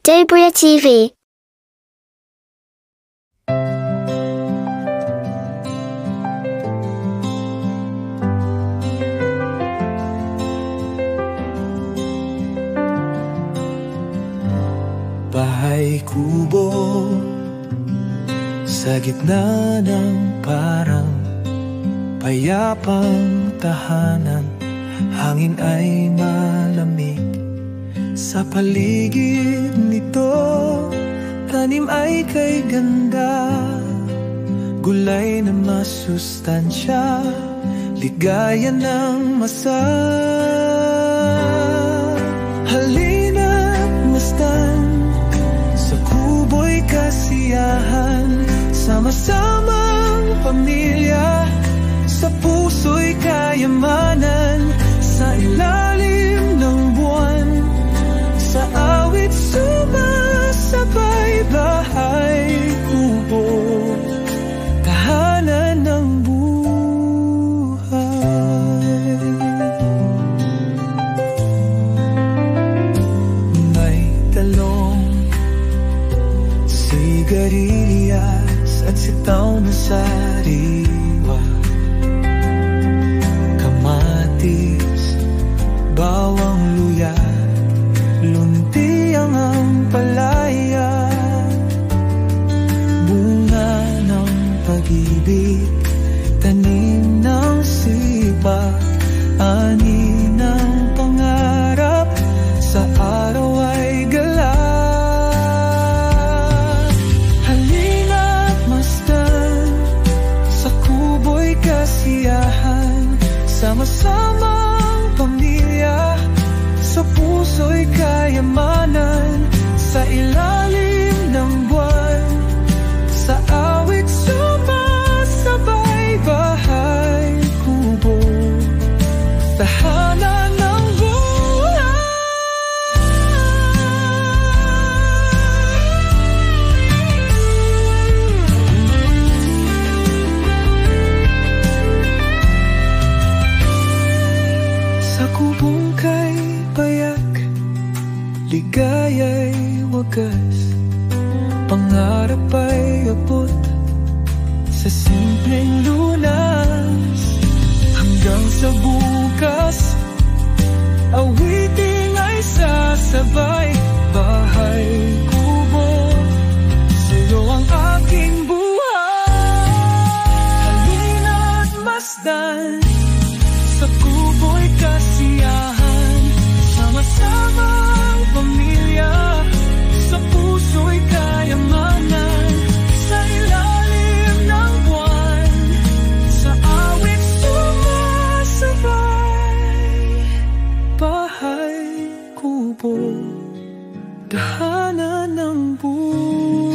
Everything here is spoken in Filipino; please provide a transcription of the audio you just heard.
Delbria TV. Bahay kubo sa gitna ng parang payapang tahanan. Hangin ay malamig sa paligid nito. Tanim ay kay ganda, gulay na masustansya, ligaya ng masa. Halina't mastan, sa kubo'y kasiyahan, sama-samang pamilya, sa puso'y kayamanan, sa ilalim ng buwan, sa awit sumasabay. Bahay kubo, tahanan ng buhay. May talong, sigarilyas at sitaw na sariwa, bawang luya, luntiang ang palaya, bunga ng pag-ibig, tanim ng sipa, ani ng pangarap, sa araw ay gala. Halina't masdan, sa kubo'y kasiyahan, sama-samang pamilya, sa puso'y kayamanan, sa ilalim ng buwan, sa awit sumasabay. Bahay kubo, tahanan ng buhay. Sa kubong kay payak, ligaya'y wagas, pangarap ay abot, sa simpleng lunas. Hanggang sa bukas, awiting ay sasabay. Bahay kubo, sa'yo ang aking buhay. Halina't masdan, sa kubo'y kasiyahan, sama-samang pamilya, sa puso'y kayamanan, sa ilalim ng buwan, sa awit sumasabay. Bahay kubo, tahanan ng buhay.